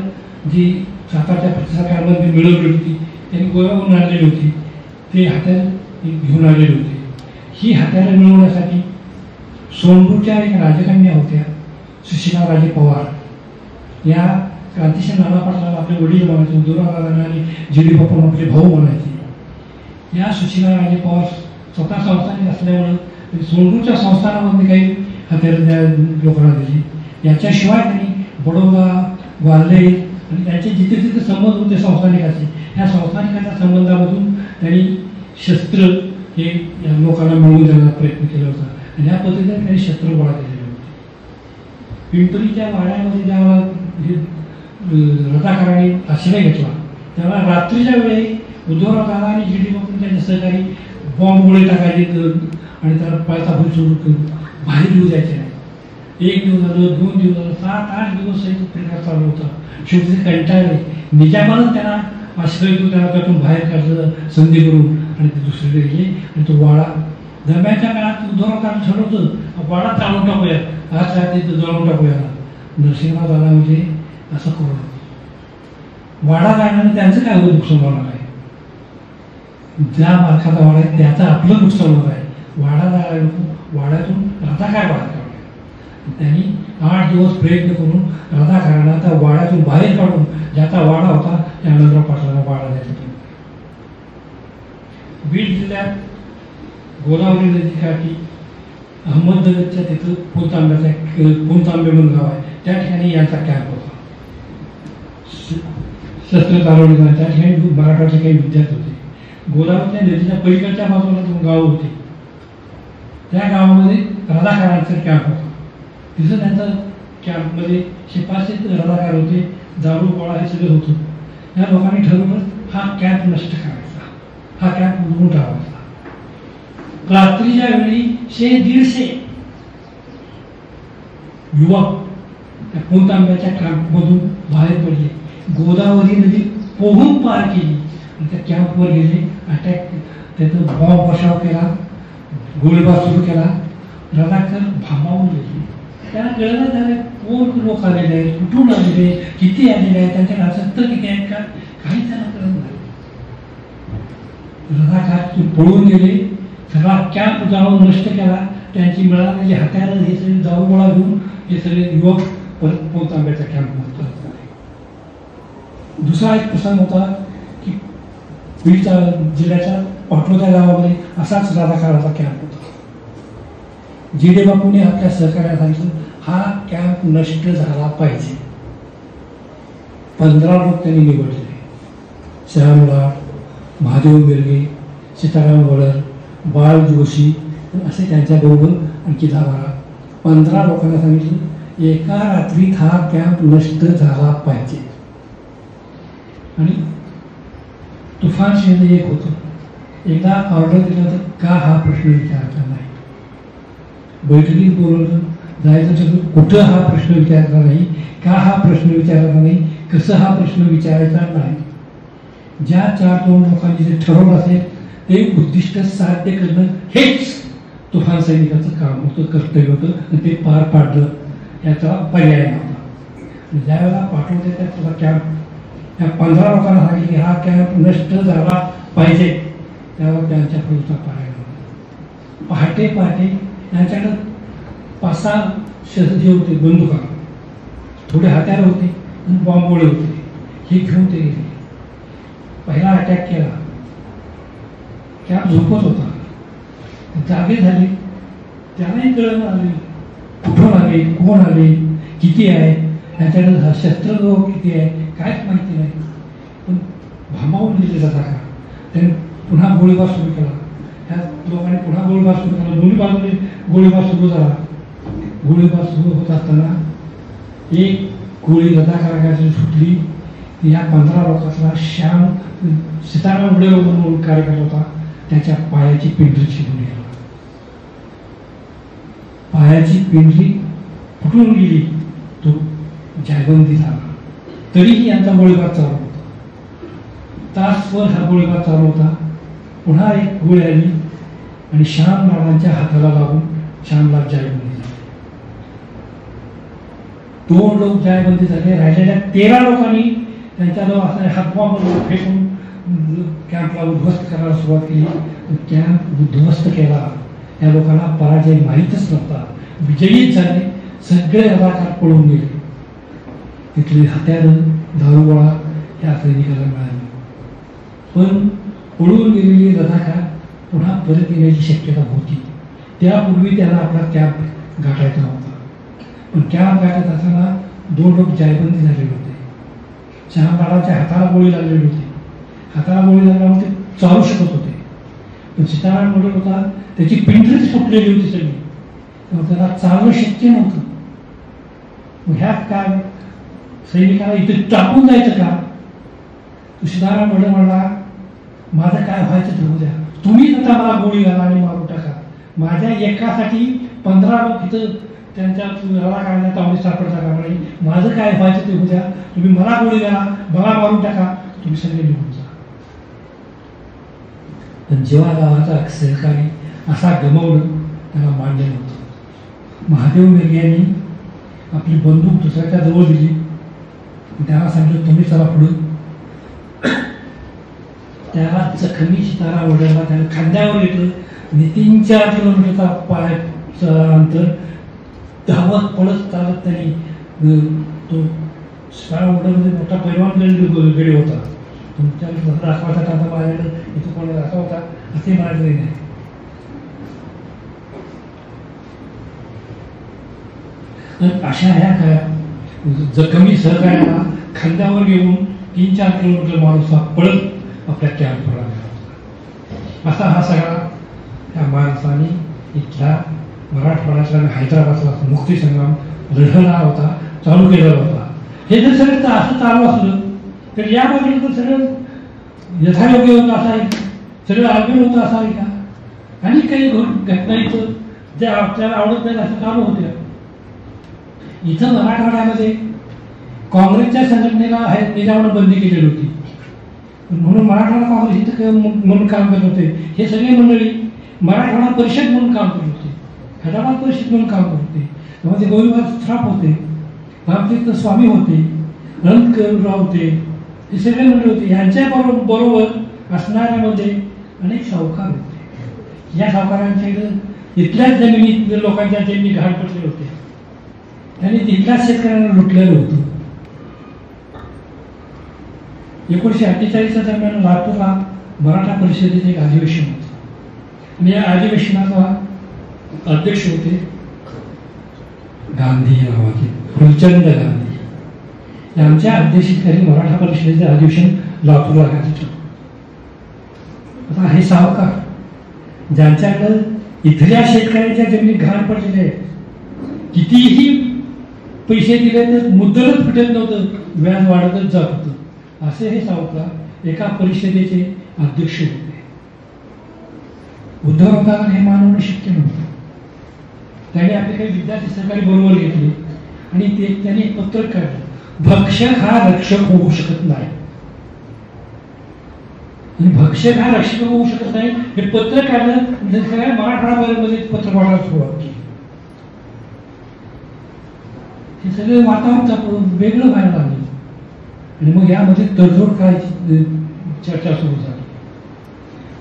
जी सातारच्या प्रतिसारकांमध्ये मिळवली होती त्यांनी गोव्यावरून आणलेली होती, ते हात्याला घेऊन आलेली होती. ही हात्याला मिळवण्यासाठी सोंडूरच्या एक राजकन्या होत्या, सुशीलाराजे पवार. या क्रांतिसिंह नाना पाटलाला आपले वडील म्हणायचे, उद्धवराव आणि जी.डी. बापू आपले भाऊ म्हणायचे. या सुशीलाराजे पवार स्वतः संस्थानिक असल्यामुळं सोंडूरच्या संस्थानामध्ये काही हत्यारं त्या लोकांना दिली. याच्याशिवाय त्यांनी बडोदा, ग्वाल्हेर आणि त्यांचे जिथे जिथे संबंध होते संस्थानिकाचे, ह्या संस्थानिकाच्या संबंधामधून त्यांनी शस्त्र हे या लोकांना मिळवून देण्याचा प्रयत्न केला होता. आणि या पद्धतीने त्यांनी शस्त्र गोळा केलेले होते. पिंपरीच्या वाड्यामध्ये ज्यावेळेला रथाकारांनी आश्रय घेतला तेव्हा रात्रीच्या वेळी उद्धवराव दादा आणि जी.डी. बापू त्यांचे सहकारी बॉम्ब गोळे टाकायचे आणि त्याला पळता भूल सुरू बाहेर येऊ द्यायचे नाही. 1 दिवस झालं, 2 दिवस झालं, 7-8 दिवस प्रकार चालू होता. शेवटी कंटाळले. निजामानं त्यांना आश्रय देऊन त्यांना त्यातून बाहेर काढलं संधी करून आणि ते दुसरीकडे गेले. आणि तो वाडा दरम्यानच्या काळात उद्धवराव दादा ठरवतं वाडा चालून टाकूया, आज रात्री जळून टाकूया. नरसिंहराव दादा म्हणजे असं करू वाडा जाण्याने त्यांचं काय नुकसान होणार आहे? ज्या मालकाचा वाडा आहे त्याचं आपलं नुकसान होणार आहे. वाडा जायला नको, वाड्यातून रथाकार बाहेर काढूया. त्यांनी 8 दिवस प्रयत्न करून रथाकारांना त्या वाड्यातून बाहेर काढून ज्याचा वाडा होता त्या आनंदराव पाटलांना वाडा द्यायचा. बीड जिल्ह्यात गोदावरी नदीकाठी अहमदनगरच्या तिथं पुणतांबे म्हणून गाव आहे, त्या ठिकाणी यांचा कॅम्प होता. शस्त्र चालवण्याचा त्या ठिकाणी मराठाचे काही विद्यार्थी होते. गोदावरीच्या नदीच्या पलीकडच्या बाजूला 2 गावं होती. त्या गावामध्ये रथाकारांचा कॅम्प होता. तिथं त्यांचा कॅम्पमध्ये शिपाशी रथाकार होते, दारू गोळा हे सगळं होतं. या लोकांनी ठरवलं हा कॅम्प नष्ट करायचा, हा कॅम्प उघडून टाकायचा. रात्रीच्या वेळी 100-150 युवक त्या पुणतांब्याच्या कॅम्पमधून बाहेर पडले, गोदावरी नदी पोहून पार केली आणि त्या कॅम्पवर गेले. अटॅक त्यातून बॉम्ब वर्षाव केला, गोळीबार सुरू केला. रथाकर भांबावून गेले. त्याला कळलं झालं कोण लोक आलेले आहेत, कुठून आलेले, किती आलेले आहेत, त्यांच्या शस्त्र किती आहेत का काही त्यांना कळत नाही. रथाकार पळून गेले. सगळा कॅम्प जाऊन नष्ट केला. त्यांची मिळालेली हत्यारं हे सगळे दारू गोळा घेऊन हे सगळे युवक परत पुणतांब्याच्या कॅम्पमध्ये परत आले. दुसरा एक प्रसंग होता की बीड जिल्ह्याच्या पाटोदा गावामध्ये असाच रथाकाराचा कॅम्प होता. जी.डी. बापूने आपल्या सहकार्याला सांगितलं हा कॅम्प नष्ट झाला पाहिजे. 15 लोक त्यांनी निवडले. श्याम लाड, महादेव बिर्गे, सीताराम वडर, बाळ जोशी असे त्यांच्याबरोबर आणखी 15 लोकांना सांगितलं एका रात्रीत हा कॅम्प नष्ट झाला पाहिजे. आणि तुफान शेंद एक होतं. एकदा ऑर्डर दिला तर का हा प्रश्न विचारायचा नाही. बैठकीत बोलवलं जायचं तर कुठं हा प्रश्न विचारायचा नाही, का हा प्रश्न विचारायचा नाही, कसं हा प्रश्न विचारायचा नाही. ज्या 4-2 लोकांनी जे ठरवलं असेल ते उद्दिष्ट साध्य करणं हेच तुफान सैनिकाचं काम होतं, कर्तव्य होतं आणि ते पार पाडलं. याचा पर्याय नव्हता. ज्यावेळेला पाठवते त्याचा कॅम्प या 15 लोकांना सांगितले हा कॅम्प नष्ट झाला पाहिजे, त्यावर त्यांच्या पुढचा पर्याय नव्हता. पहाटे त्यांच्याकडं 5-6 शस्त्र होते, बंदुका, थोडे हत्यार होते आणि बॉम्बगोळे होते. हे घेऊन ते गेले. पहिला अटॅक केला. कॅम्प झोपत होता. जागे झाले. त्यालाही कळलं आले कुठून आले, कोण आले, किती आहे, त्यांच्याकडे शस्त्र किती आहे काहीच माहिती नाही. पण भांबावून गेले जाता का. त्याने पुन्हा गोळीबार सुरू केला. त्या लोकांनी पुन्हा गोळीबार सुरू केला. दोन्ही बाजूने गोळीबार सुरू झाला. गोळीबार सुरू होत असताना एक गोळी रजाकाराची सुटली. या 15 लोकांना श्याम सीताराम उडेव म्हणून कार्यक्रम होता, त्याच्या पायाची पिंजरी शिरून गेला. पायाची पिंजरी फुटून गेली. तो जायबंदी झाला. तरीही यांचा गोळीबार चालू होता. तासभर हा गोळीबार चालू होता. पुन्हा एक गोळी आली आणि श्याम राणांच्या हाताला लागून श्यामला जायबंदी झाली. 2 लोक जायबंदी झाले. राहिलेल्या 13 लोकांनी त्यांच्याजवळ असणारे हातबॉम्ब फेकून कॅम्पला उद्ध्वस्त करायला सुरुवात केली. कॅम्प उद्ध्वस्त केला. या लोकांना पराजय माहीतच नव्हता. विजयीच झाले. सगळे रजाकार पळून गेले. तिथली हत्यारं दारुगोळा या सैनिकाला मिळाली. पण पळून गेलेली रजाकार पुन्हा परत येण्याची शक्यता होती. त्यापूर्वी त्याला आपला कॅम्प गाठायचा होता. पण कॅम्प गाठत असताना 2 लोक जायबंदी झालेले होते. श्यामरावांच्या हाताला गोळी लागलेली होती. हाताला गोळी लागल्यामुळे ते चालू शकत होते. पण सीताराम म्हणत होता त्याची पिंजरीच फुटलेली होती सगळी, तेव्हा त्याला चालणं शक्य नव्हतं. मग ह्या काय सैनिकाला इथे टाकून जायचं का? सीताराम म्हणला माझं काय व्हायचं ते होऊ द्या. तुम्हीच आता मला गोळी घाला आणि मारून टाका. माझ्या एकासाठी 15 लोक इथं त्यांच्या रवा काढण्यात तावडी सापडता कामा नाही. माझं काय व्हायचं ते होऊ द्या. तुम्ही मला गोळी घाला, मला मारून टाका, तुम्ही सगळे निघून जा. पण जेव्हा गावाचा सहकारी असा गमावलं त्याला मान्य नव्हतं. महादेव मेघे यांनी आपली बंदूक दुसऱ्याच्या जवळ दिली. त्याला सांगितलं तुम्ही चला पुढे. त्याला जखमी सीताराम वडिलांना त्याने खांद्यावर घेतलं आणि 3-4 किलोमीटरचा पायचं अंतर धावत पळत चालत त्यांनी तो सीताराम वडिलांमध्ये मोठा पैलवान गडी होता. तुमच्या दाखवायचा टाटा मारायला इथं कोणी असा होता असे म्हणायचं नाही. अशा ह्या काय जखमी सहकार्याला खांद्यावर घेऊन 3-4 किलोमीटर माणूस पळत आपल्या कॅम्पवर आला. असा हा सगळा त्या माणसाने इथला मराठवाड्यातला आणि हैदराबादला मुक्तीसंग्राम लढवला होता, चालू केलेला होता. हे जर सगळं असं चालू असलं तर या बाजूला तर सगळं यथायोग्य होतं असाय, सगळं आग्रह होतं असावे का? आणि काही घटना इथं ज्या आपल्याला आवडत नाही असं चालू होत्या. इथं मराठवाड्यामध्ये काँग्रेसच्या संघटनेला निजामानं बंदी केलेली होती. म्हणून मराठवाडा काँग्रेस इथं म्हणून काम करत होते. हे सगळे मंडळी मराठवाडा परिषद म्हणून काम करत होते, हैदराबाद परिषद म्हणून काम करत होते. त्यामध्ये गोविंदराव श्राप होते, रामतीर्थ स्वामी होते, अनंतराव होते, हे सगळे मंडळी होते. यांच्या बरोबर असणाऱ्यामध्ये अनेक सावकार होते. या सावकारांच्या इथल्याच जमिनीत लोकांच्या जमिनी घाण पडलेल्या होत्या. त्यांनी तिथल्याच शेतकऱ्यांना लुटलेलं होतं. 1948च्या दरम्यान लातूरला मराठा परिषदेचे एक अधिवेशन होतं आणि या अधिवेशनाचा अध्यक्ष होते गांधी नावाचे फुलचंद गांधी. यांच्या अध्यक्षतेखाली मराठा परिषदेचे अधिवेशन लातूरला घातलं. आता हे सावकार ज्यांच्याकडे इथल्या शेतकऱ्यांच्या जमिनीत घाण पडलेले आहेत, कितीही पैसे दिले तर मुद्दलच फिटत नव्हतं, व्याज वाढतच जात होतं. असे हे सावकार एका परिषदेचे अध्यक्ष होते. उद्धवरावांना हे मानवणं शक्य नव्हतं. त्याने आपले काही विद्यार्थी सहकारी बरोबर घेतले आणि त्यांनी एक पत्रक काढलं, भक्षक हा रक्षक होऊ शकत नाही. आणि भक्षक हा रक्षक होऊ शकत नाही हे पत्रक काढलं. सगळ्या मराठवाड्यामध्ये पत्रक वाटायला सुरुवात केली. हे सगळे वातावरण वेगळं व्हायला लागलं आणि मग यामध्ये तडजोड करायची चर्चा सुरू झाली.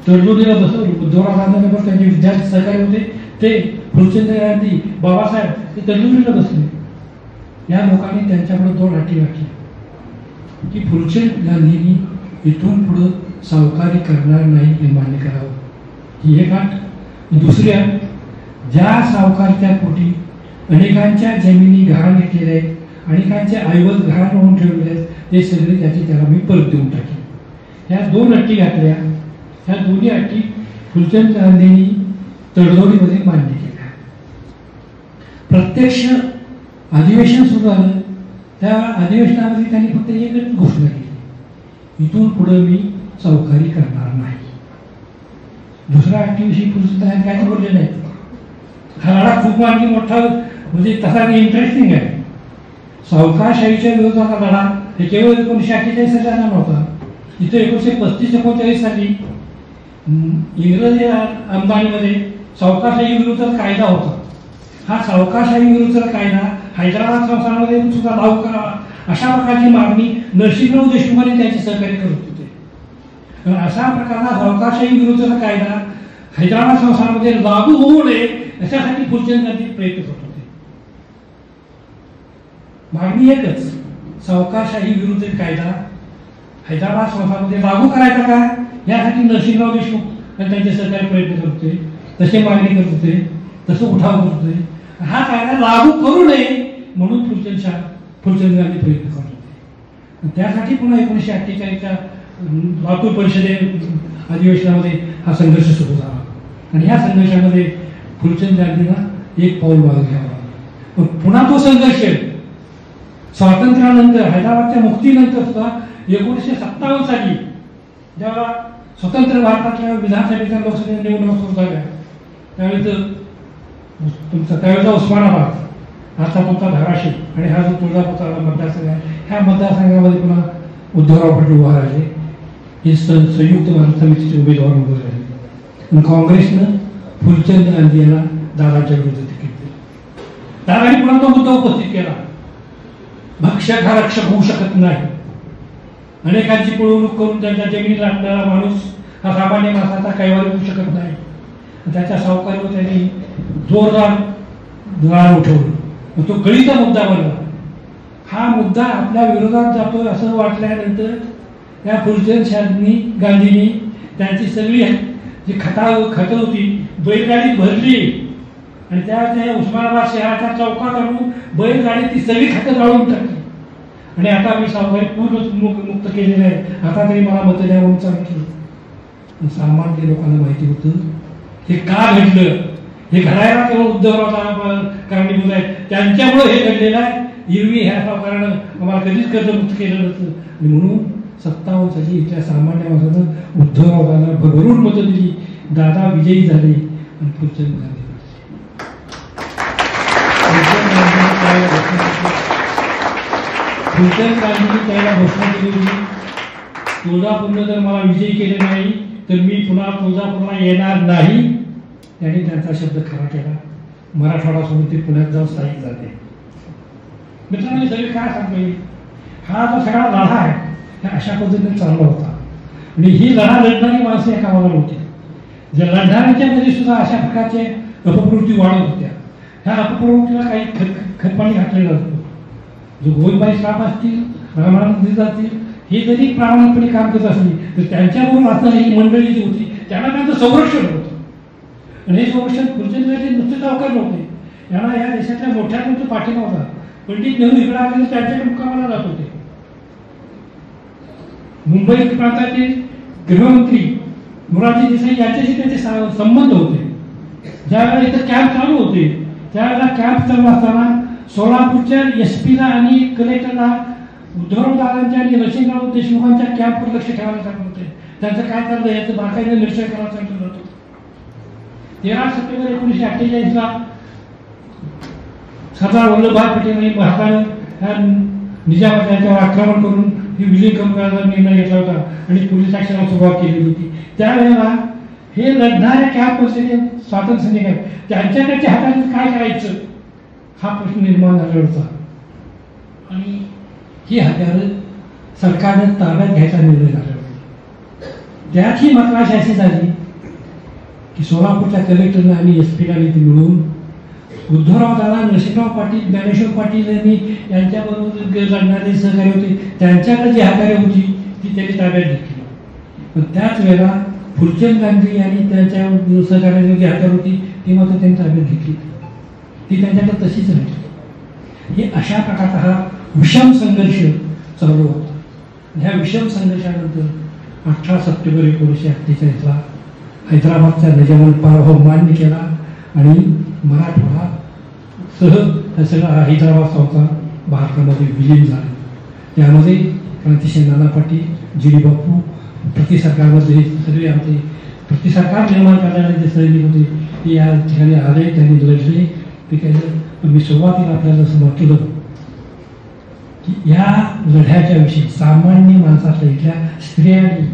तडजोडीला बसवलं. उद्धवराव गांधींबरोबर त्यांचे विद्यार्थी सहकारी होते ते फुलचंद गांधी, बाबासाहेब, ते तडजोडीला बसले. या लोकांनी त्यांच्याकडे 2 अटी घातल्या की फुलचंद गांधींनी इथून पुढं सावकारी करणार नाही हे मान्य करावं, ही एक अट. दुसरी अट, ज्या सावकारच्या पोटी अनेकांच्या जमिनी गहाण घेतलेल्या आहेत, अनेकांचे ऐवज गहाण होऊन ठेवलेले आहेत, ते सगळे त्याला मी परत देऊन टाकेन. ह्या 2 अटी घातल्या. ह्या दोन्ही अटी फुलचंद गांधींनी तडजोडीमध्ये मान्य केल्या. प्रत्यक्ष अधिवेशन सुरू झालं. त्या अधिवेशनामध्ये त्यांनी फक्त एकच घोषणा केली, इथून पुढे मी चौकारी करणार नाही. दुसऱ्या ऍक्टिव्हिटी पुरुष काय बोलले नाही. हा लढा खूप आणखी मोठा म्हणजे तसा इंटरेस्टिंग आहे. सावकारशाहीच्या विरोधाचा लढा हे केवळ 1948 साली नव्हता. इथे 1935-39 साली इंग्रजी अंबानीमध्ये सावकारशाही विरुद्ध कायदा होता. हा सावकारशाही विरुद्ध कायदा हैदराबाद संस्थानामध्ये सुद्धा लागू करावा अशा प्रकारची मागणी नरसिंहराव देशमुखांनी त्यांचे सहकार्य करत होते. अशा प्रकारचा सावकारशाही विरुद्धचा कायदा हैदराबाद संस्थानामध्ये लागू होऊ नये याच्यासाठी फुलचंद गांधी प्रयत्न करत होते. मागणी एकच, सावकारशाही विरुद्ध कायदा हैदराबाद संस्थानामध्ये लागू करायचा का यासाठी नरसिंहराव देशमुख त्यांचे सहकारी प्रयत्न करत होते, तसे मागणी करत होते, तसं उठाव करत होते. हा कायदा लागू करू नये म्हणून फुलचंद गांधी प्रयत्न करत होते. त्यासाठी पुन्हा 1948च्या लातूर परिषदे अधिवेशनामध्ये हा संघर्ष सुरू झाला आणि ह्या संघर्षामध्ये फुलचंद गांधींना एक पाऊल मागे घ्यावं लागलं. पण पुन्हा तो संघर्ष स्वातंत्र्यानंतर हैदराबादच्या मुक्तीनंतर सुद्धा 1957 साली जेव्हा स्वतंत्र भारतातल्या विधानसभेच्या लोकसभेच्या निवडणुका सुरू झाल्या त्यावेळेचा उस्मानाबाद आता तुमचा धाराशिव आणि हा जो तुळजापूरचा मतदारसंघ आहे ह्या मतदारसंघामध्ये पुन्हा उद्धवराव ठाकरे उभा राहिले. हे संयुक्त भारत समितीचे उमेदवार उभे राहिले. काँग्रेसनं फुलचंद गांधी यांना दादाच्या विरुद्ध तिकीट दिलं. दादांनी पुन्हा तो मुद्दा उपस्थित केला, भक्षक हा रक्षक होऊ शकत नाही. अनेकांची पिळवणूक करून त्यांच्या जमिनी लागणारा माणूस हा सामान्य माणसाचा कैवारी होऊ शकत नाही. त्याच्या सावकारीवर त्यांनी जोरदार गाळ उठवलं. तो गळीचा मुद्दा बनला. हा मुद्दा आपल्या विरोधात जातोय असं वाटल्यानंतर त्या फुलचंद गांधींनी त्यांची सगळी जी खतं होती बैलगाडीत भरली आणि त्या उस्मानाबाद शहराच्या चौकात आणून बैलगाडीत ती सगळी खतं जाळून टाकली. आणि आता मी सावकारी पूर्ण मुक्त केलेलं आहे, आता तरी मला मत द्या म्हणून सांगितलं. सामान्य लोकांना माहिती होतं हे का घडलं, हे घडायला केवळ उद्धवराव कारणीभूत आहे, त्यांच्यामुळे हे घडलेलं आहे. एरवी ह्या सावकारानं आम्हाला कधीच कर्जमुक्त केलं नसतं आणि म्हणून 57 साली इथल्या सामान्य माणसानं उद्धवरावांना भरभरून मतं दिली. दादा विजयी झाले आणि फुलचंद गांधी फुलचंद गांधींनी त्याला घोषणा केली होती, तुळजापूरनं जर मला विजयी केले नाही तर मी पुन्हा तुळजापूरला येणार नाही. त्यांनी त्यांचा शब्द खरा केला. मराठवाडा सोडून ते पुण्यात जाऊन स्थायिक झाले. मित्रांनो सगळे काय सांगता येईल, हा जो सगळा लढा आहे हा अशा पद्धतीने चालला होता आणि ही लढा लढणारी माणसं या कामाला नव्हती. ज्या लढणाऱ्यांच्या मध्ये सुद्धा अशा प्रकारचे अपप्रवृत्ती वाढत होत्या. ह्या अपप्रवृत्तीला काही खतपाणी घातलेलं असतं. जो गोविंदबाई श्राप असतील, रामानंद असतील, हे जरी प्रामाणिकपणे काम करत असली तर त्यांच्याबरोबर असणारी ही मंडळी जी होती त्यांना त्यांचं संरक्षण होतं. आणि हे संरक्षण फुलचंद गांधी नुसते सावकार नव्हते, यांना या देशातल्या मोठ्या मोठ्या पाठिंबा होता. पंडित नेहरू इकडे आले तर त्यांच्याकडे मुक्कामाला जात होते. मुंबई प्रांताचे गृहमंत्री मोरारजी देसाई यांच्याशी त्यांचे संबंध होते. ज्यावेळेला इथं कॅम्प चालू होते त्यावेळेला कॅम्प चालू असताना सोलापूरच्या एसपीला आणि कलेक्टरला उद्धवराव दादांच्या आणि नरसिंहराव देशमुखांच्या कॅम्पवर लक्ष ठेवायला सांगत होते. त्यांचं काय चाललं याचं बारकाईने निरीक्षण करायला सांगितलं होतं. 13 सप्टेंबर 1948ला सरदार वल्लभभाई पटेल आणि भारतानं निजामाच्या आक्रमण करून ही विजय कमी करायचा निर्णय घेतला होता आणि पोलीस ऍक्शनला सुरुवात केली होती. त्यावेळेला हे लढणाऱ्या कॅम्पचे स्वातंत्र्य सैनिक आहेत त्यांच्याकडच्या हाताने काय करायचं हा प्रश्न निर्माण झाला होता. आणि ही हत्यारं सरकारने ताब्यात घ्यायचा निर्णय झाला होता. त्याची मकराशी अशी झाली की सोलापूरच्या कलेक्टरने आणि एसपीला मिळून उद्धवराव दादा, नरसिंहराव पाटील, ज्ञानेश्वर पाटील यांनी यांच्याबरोबर लढणारे सहकारी होते त्यांच्याकडे जी हत्यारे होती ती त्यांनी ताब्यात घेतली. पण त्याच वेळेला फुलचंद गांधी आणि त्यांच्या सहकार्याची जी हत्यार होती ती मात्र त्यांनी ताब्यात घेतली. ती त्यांच्याकडे तशीच राहिली. हे अशा प्रकारचा हा विषम संघर्ष चालू होता. ह्या विषम संघर्षानंतर 18 सप्टेंबर 1948ला हैदराबादचा निजामाने पराभव मान्य केला आणि मराठवाडा सह हा सगळा हैदराबाद संस्थान भारतामध्ये विलीन झाला. त्यामध्ये क्रांतिसिंह नाना पाटील, जी डी बापू, सरकारमध्ये सगळे आमचे सरकार निर्माण करणारे जे सैनिक होते ते या ठिकाणी आले, त्यांनी लढले. ते काय मी सुरुवातीला आपल्याला असं म्हटलं की या लढ्याच्या विषयी सामान्य माणसातल्या इथल्या स्त्रियांनी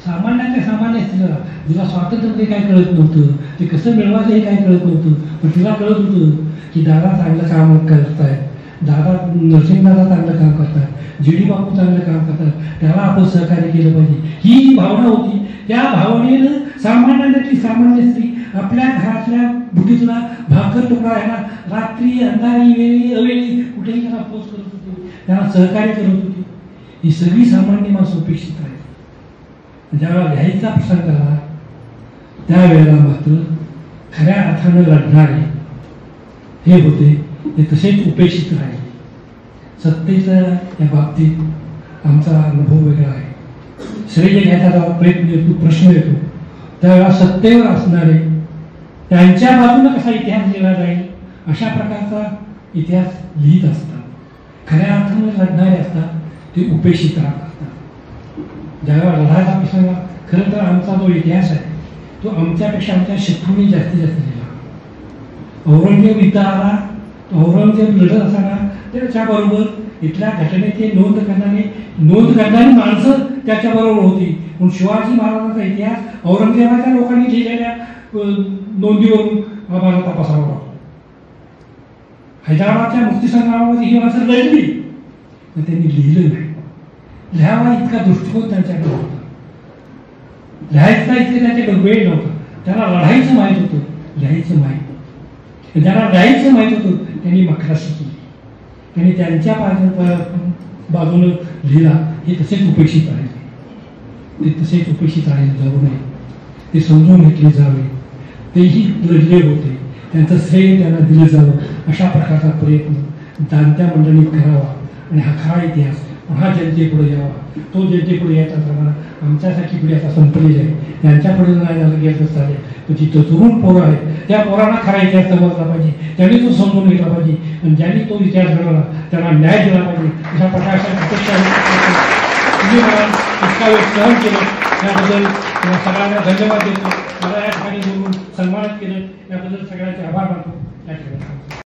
सामान्याच्या सामान्य स्त्रीला तिला स्वातंत्र्य काय कळत नव्हतं, ते कसं मिळवायचं हे काय कळत नव्हतं, पण तिला कळत होतं की दादा चांगलं काम करतायत, दादा नरसिंहदादा चांगलं काम करतात, जी डी बापू चांगलं काम करतात, त्याला आपण सहकार्य केलं पाहिजे, ही भावना होती. त्या भावनेनं सामान्यातली सामान्य स्त्री आपल्या घरातल्या बुटीतला भाकर तुकडा आहे ना, रात्री अंधारी वेळी अवेळी कुठेही त्याला पोच करत होती, त्याला सहकार्य करत होती. ही सगळी सामान्य माणसं अपेक्षित आहेत. ज्यावेळेला लिहायचा प्रसंग आला त्यावेळेला मात्र खऱ्या अर्थानं लढणारे हे होते, ते तसेच उपेक्षित राहिले. सत्तेच्या या बाबतीत आमचा अनुभव वेगळा आहे. श्रेय घ्यायचा जेव्हा प्रयत्न येतो, प्रश्न येतो, त्यावेळेला सत्तेवर असणारे त्यांच्या बाजूने कसा इतिहास लिहिला जाईल अशा प्रकारचा इतिहास लिहित असतात. खऱ्या अर्थानं लढणारे असतात ते उपेक्षित राहत असतात. ज्यावेळेला लढायचा प्रसंग, खरं तर आमचा जो इतिहास आहे तो आमच्यापेक्षा आमच्या शत्रूंनी जास्तीत जास्त लिहिला. औरंगजेब इथं आला, औरंगजेब लढत असताना त्याच्याबरोबर इथल्या घटनेची नोंद करणारी माणसं त्याच्याबरोबर होती. पण शिवाजी महाराजांचा इतिहास औरंगजेबाच्या लोकांनी लिहिलेल्या नोंदीवरून आम्हाला तपासावा लागतो. हैदराबादच्या मुक्तीसंग्रामामध्ये ही माणसं लढली, पण त्यांनी लिहिलं नाही. लिहावा इतका दृष्टिकोन त्यांच्याकडे होता, लिहायचा इतके त्यांच्याकडे वेळ नव्हता. त्यांना लढायचं माहीत होतं, लिहायचं माहीत. ज्यांना लिहायचं माहीत होतं त्यांनी मखराशी केली, त्यांनी त्यांच्या बाजूनं लिहिला. हे तसेच उपेक्षित आहे, ते तसेच उपेक्षित आहे, जाऊ नये, ते समजून घेतले जावे. तेही लढले होते, त्यांचं श्रेय त्यांना दिलं जावं अशा प्रकारचा प्रयत्न जाणत्या मंडळीत करावा. आणि हा खरा इतिहास हा जनतेपुढे यावा. तो जनतेपुढे यायचा असताना आमच्यासाठी पुढे आता संपलेला आहे, त्यांच्यापुढे नाही झालं गेलं चालेल. पण जिथं तरुण पोरं आहेत त्या पोरांना खरा इतिहास समजला पाहिजे, त्यांनी तो समजून घेतला पाहिजे, आणि ज्यांनी तो इतिहास घडवला त्यांना न्याय दिला पाहिजे. अशा प्रकारच्या अपेक्षा तुम्ही मला इतका वेळ सहन केलं त्याबद्दल सगळ्यांना धन्यवाद देतो. मला या ठिकाणी बोलून सन्मानित केलं त्याबद्दल सगळ्यांचे आभार मानतो. या ठिकाणी